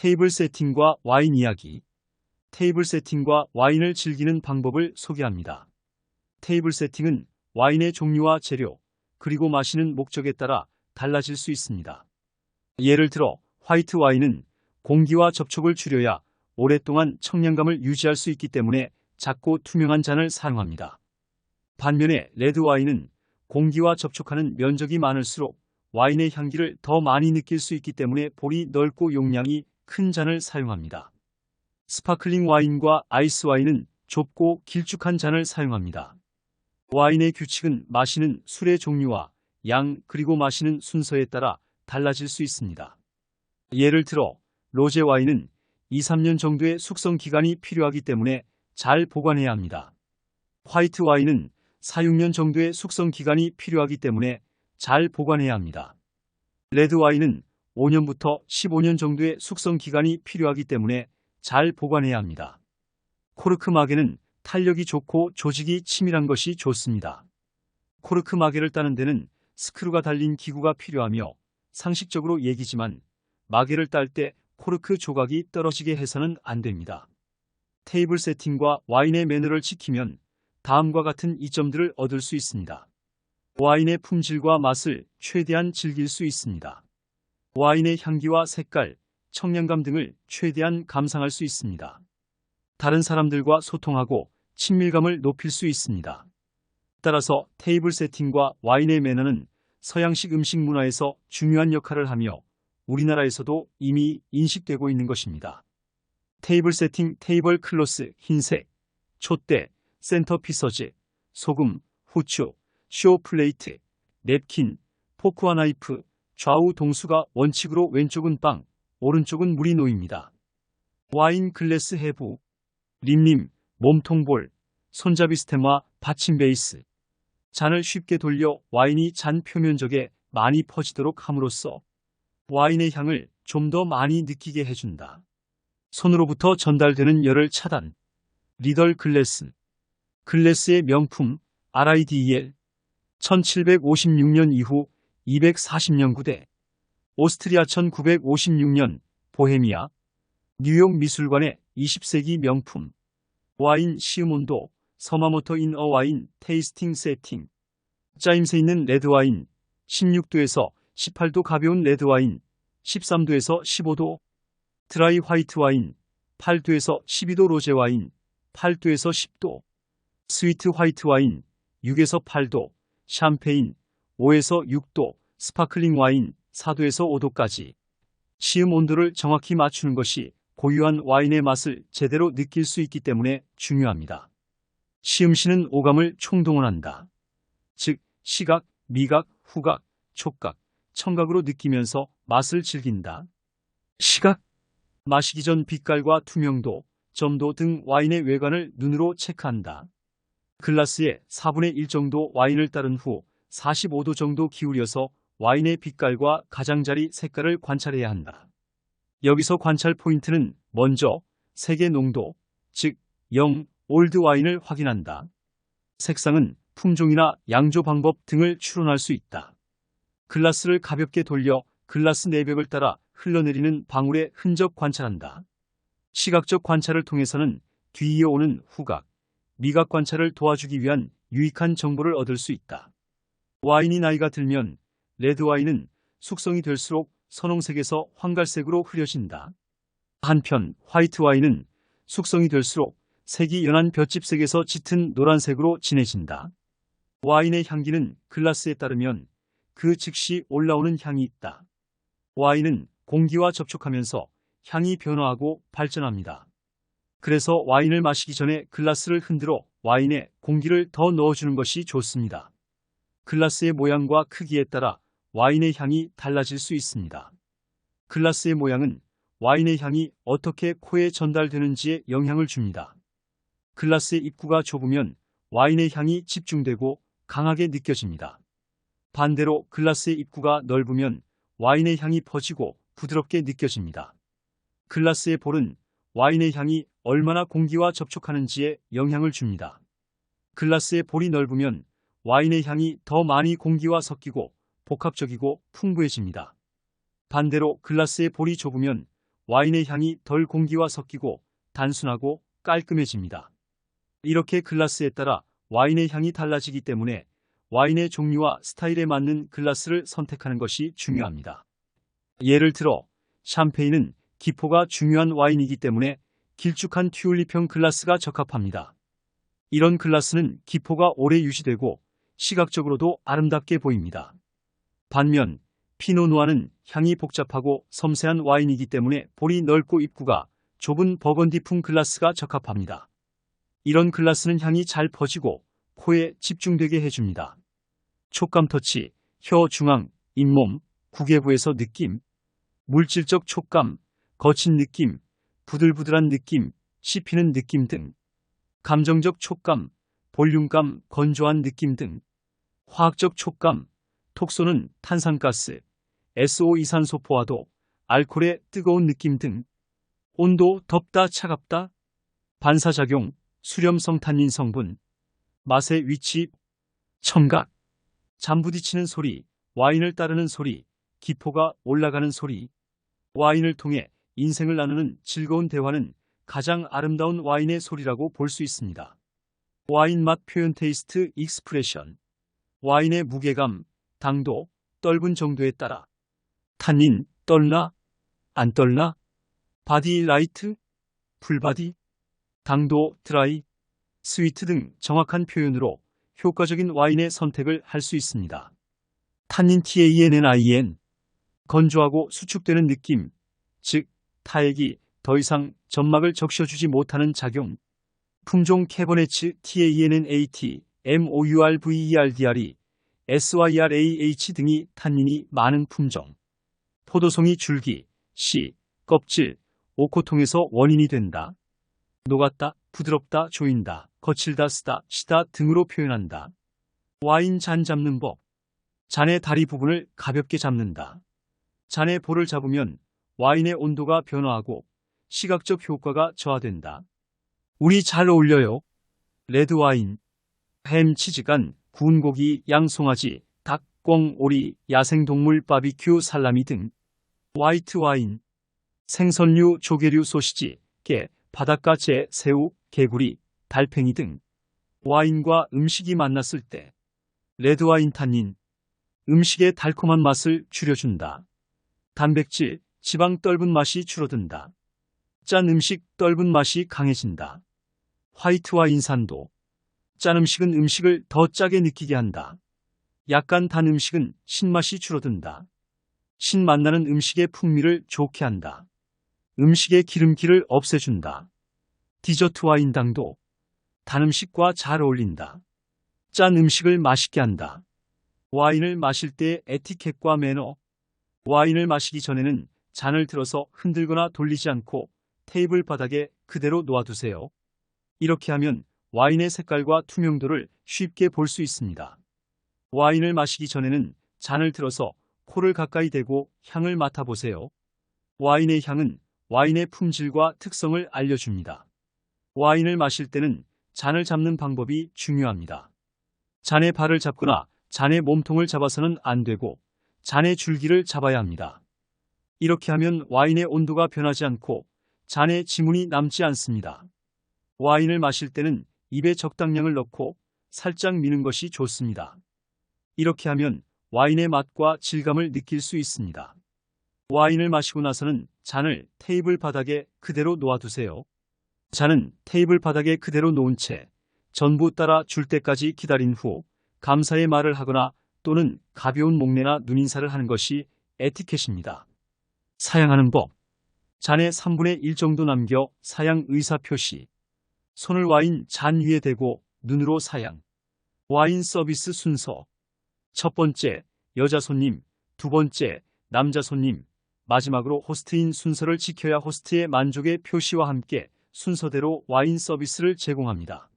테이블 세팅과 와인 이야기. 테이블 세팅과 와인을 즐기는 방법을 소개합니다. 테이블 세팅은 와인의 종류와 재료, 그리고 마시는 목적에 따라 달라질 수 있습니다. 예를 들어 화이트 와인은 공기와 접촉을 줄여야 오랫동안 청량감을 유지할 수 있기 때문에 작고 투명한 잔을 사용합니다. 반면에 레드 와인은 공기와 접촉하는 면적이 많을수록 와인의 향기를 더 많이 느낄 수 있기 때문에 볼이 넓고 용량이 큰 잔을 사용합니다. 스파클링 와인과 아이스 와인은 좁고 길쭉한 잔을 사용합니다. 와인의 규칙은 마시는 술의 종류와 양 그리고 마시는 순서에 따라 달라질 수 있습니다. 예를 들어 로제 와인은 2-3년 정도의 숙성 기간이 필요하기 때문에 잘 보관해야 합니다. 화이트 와인은 4-6년 정도의 숙성 기간이 필요하기 때문에 잘 보관해야 합니다. 레드 와인은 5년부터 15년 정도의 숙성 기간이 필요하기 때문에 잘 보관해야 합니다. 코르크 마개는 탄력이 좋고 조직이 치밀한 것이 좋습니다. 코르크 마개를 따는 데는 스크루가 달린 기구가 필요하며 상식적으로 얘기지만 마개를 딸 때 코르크 조각이 떨어지게 해서는 안 됩니다. 테이블 세팅과 와인의 매너를 지키면 다음과 같은 이점들을 얻을 수 있습니다. 와인의 품질과 맛을 최대한 즐길 수 있습니다. 와인의 향기와 색깔, 청량감 등을 최대한 감상할 수 있습니다. 다른 사람들과 소통하고 친밀감을 높일 수 있습니다. 따라서 테이블 세팅과 와인의 매너는 서양식 음식 문화에서 중요한 역할을 하며 우리나라에서도 이미 인식되고 있는 것입니다. 테이블 세팅, 테이블 클로스, 흰색, 촛대, 센터피서즈, 소금, 후추, 쇼 플레이트, 냅킨, 포크와 나이프, 좌우 동수가 원칙으로 왼쪽은 빵, 오른쪽은 물이 놓입니다. 와인 글래스 해부, 림님, 몸통볼, 손잡이 스템과 받침 베이스. 잔을 쉽게 돌려 와인이 잔 표면적에 많이 퍼지도록 함으로써 와인의 향을 좀 더 많이 느끼게 해준다. 손으로부터 전달되는 열을 차단. 리덜 글래스. 글래스의 명품 RIDEL. 1756년 이후 240년 구대. 오스트리아 1956년 보헤미아. 뉴욕 미술관의 20세기 명품. 와인 시음온도 서마모토 인 어 와인 테이스팅 세팅. 짜임새 있는 레드와인 16도에서 18도 가벼운 레드와인 13도에서 15도. 드라이 화이트 와인 8도에서 12도 로제와인 8도에서 10도. 스위트 화이트 와인 6에서 8도. 샴페인 5에서 6도. 스파클링 와인 4도에서 5도까지. 시음 온도를 정확히 맞추는 것이 고유한 와인의 맛을 제대로 느낄 수 있기 때문에 중요합니다. 시음시는 오감을 총동원한다. 즉, 시각, 미각, 후각, 촉각, 청각으로 느끼면서 맛을 즐긴다. 시각, 마시기 전 빛깔과 투명도, 점도 등 와인의 외관을 눈으로 체크한다. 글라스에 4분의 1 정도 와인을 따른 후 45도 정도 기울여서 와인의 빛깔과 가장자리 색깔을 관찰해야 한다. 여기서 관찰 포인트는 먼저 색의 농도, 즉 0, 올드 와인을 확인한다. 색상은 품종이나 양조 방법 등을 추론할 수 있다. 글라스를 가볍게 돌려 글라스 내벽을 따라 흘러내리는 방울의 흔적 관찰한다. 시각적 관찰을 통해서는 뒤이어오는 후각, 미각 관찰을 도와주기 위한 유익한 정보를 얻을 수 있다. 와인이 나이가 들면 레드 와인은 숙성이 될수록 선홍색에서 황갈색으로 흐려진다. 한편 화이트 와인은 숙성이 될수록 색이 연한 볏짚색에서 짙은 노란색으로 진해진다. 와인의 향기는 글라스에 따르면 그 즉시 올라오는 향이 있다. 와인은 공기와 접촉하면서 향이 변화하고 발전합니다. 그래서 와인을 마시기 전에 글라스를 흔들어 와인에 공기를 더 넣어주는 것이 좋습니다. 글라스의 모양과 크기에 따라 와인의 향이 달라질 수 있습니다. 글라스의 모양은 와인의 향이 어떻게 코에 전달되는지에 영향을 줍니다. 글라스의 입구가 좁으면 와인의 향이 집중되고 강하게 느껴집니다. 반대로 글라스의 입구가 넓으면 와인의 향이 퍼지고 부드럽게 느껴집니다. 글라스의 볼은 와인의 향이 얼마나 공기와 접촉하는지에 영향을 줍니다. 글라스의 볼이 넓으면 와인의 향이 더 많이 공기와 섞이고 복합적이고 풍부해집니다. 반대로 글라스의 볼이 좁으면 와인의 향이 덜 공기와 섞이고 단순하고 깔끔해집니다. 이렇게 글라스에 따라 와인의 향이 달라지기 때문에 와인의 종류와 스타일에 맞는 글라스를 선택하는 것이 중요합니다. 예를 들어 샴페인은 기포가 중요한 와인이기 때문에 길쭉한 튤립형 글라스가 적합합니다. 이런 글라스는 기포가 오래 유지되고 시각적으로도 아름답게 보입니다. 반면 피노누아는 향이 복잡하고 섬세한 와인이기 때문에 볼이 넓고 입구가 좁은 버건디풍 글라스가 적합합니다. 이런 글라스는 향이 잘 퍼지고 코에 집중되게 해줍니다. 촉감 터치, 혀 중앙, 잇몸, 구개부에서 느낌, 물질적 촉감, 거친 느낌, 부들부들한 느낌, 씹히는 느낌 등, 감정적 촉감, 볼륨감, 건조한 느낌 등, 화학적 촉감, 톡 쏘는 탄산가스, SO 이산소포화도, 알코올의 뜨거운 느낌 등, 온도, 덥다, 차갑다, 반사작용, 수렴성 탄닌 성분, 맛의 위치, 청각, 잠부딪히는 소리, 와인을 따르는 소리, 기포가 올라가는 소리, 와인을 통해 인생을 나누는 즐거운 대화는 가장 아름다운 와인의 소리라고 볼 수 있습니다. 와인 맛 표현 테이스트 익스프레션. 와인의 무게감, 당도, 떫은 정도에 따라 탄닌, 떨나, 안 떨나, 바디 라이트, 풀바디, 당도, 드라이, 스위트 등 정확한 표현으로 효과적인 와인의 선택을 할 수 있습니다. 탄닌 TANNIN, 건조하고 수축되는 느낌, 즉 타액이 더 이상 점막을 적셔주지 못하는 작용. 품종 캐버네츠 TANNAT, MOURVERDRE, SYRAH 등이 탄닌이 많은 품종. 포도송이 줄기, 씨, 껍질, 오코통에서 원인이 된다. 녹았다, 부드럽다, 조인다, 거칠다, 쓰다, 시다 등으로 표현한다. 와인 잔 잡는 법. 잔의 다리 부분을 가볍게 잡는다. 잔의 볼을 잡으면 와인의 온도가 변화하고 시각적 효과가 저하된다. 우리 잘 어울려요. 레드와인, 햄, 치즈간, 구운 고기, 양송아지, 닭, 꿩, 오리, 야생동물, 바비큐, 살라미 등. 화이트와인, 생선류, 조개류, 소시지, 게, 바닷가 재, 새우, 개구리, 달팽이 등. 와인과 음식이 만났을 때 레드와인 탄닌, 음식의 달콤한 맛을 줄여준다. 단백질, 지방 떫은 맛이 줄어든다. 짠 음식 떫은 맛이 강해진다. 화이트와인 산도, 짠 음식은 음식을 더 짜게 느끼게 한다. 약간 단 음식은 신맛이 줄어든다. 신맛 나는 음식의 풍미를 좋게 한다. 음식의 기름기를 없애준다. 디저트 와인 당도, 단 음식과 잘 어울린다. 짠 음식을 맛있게 한다. 와인을 마실 때의 에티켓과 매너. 와인을 마시기 전에는 잔을 들어서 흔들거나 돌리지 않고 테이블 바닥에 그대로 놓아두세요. 이렇게 하면 와인의 색깔과 투명도를 쉽게 볼 수 있습니다. 와인을 마시기 전에는 잔을 들어서 코를 가까이 대고 향을 맡아보세요. 와인의 향은 와인의 품질과 특성을 알려줍니다. 와인을 마실 때는 잔을 잡는 방법이 중요합니다. 잔의 발을 잡거나 잔의 몸통을 잡아서는 안 되고 잔의 줄기를 잡아야 합니다. 이렇게 하면 와인의 온도가 변하지 않고 잔에 지문이 남지 않습니다. 와인을 마실 때는 입에 적당량을 넣고 살짝 미는 것이 좋습니다. 이렇게 하면 와인의 맛과 질감을 느낄 수 있습니다. 와인을 마시고 나서는 잔을 테이블 바닥에 그대로 놓아두세요. 잔은 테이블 바닥에 그대로 놓은 채 전부 따라 줄 때까지 기다린 후 감사의 말을 하거나 또는 가벼운 목례나 눈인사를 하는 것이 에티켓입니다. 사양하는 법. 잔에 3분의 1 정도 남겨 사양 의사 표시. 손을 와인 잔 위에 대고 눈으로 사양. 와인 서비스 순서. 첫 번째, 여자 손님. 두 번째, 남자 손님. 마지막으로 호스트인 순서를 지켜야 호스트의 만족의 표시와 함께 순서대로 와인 서비스를 제공합니다.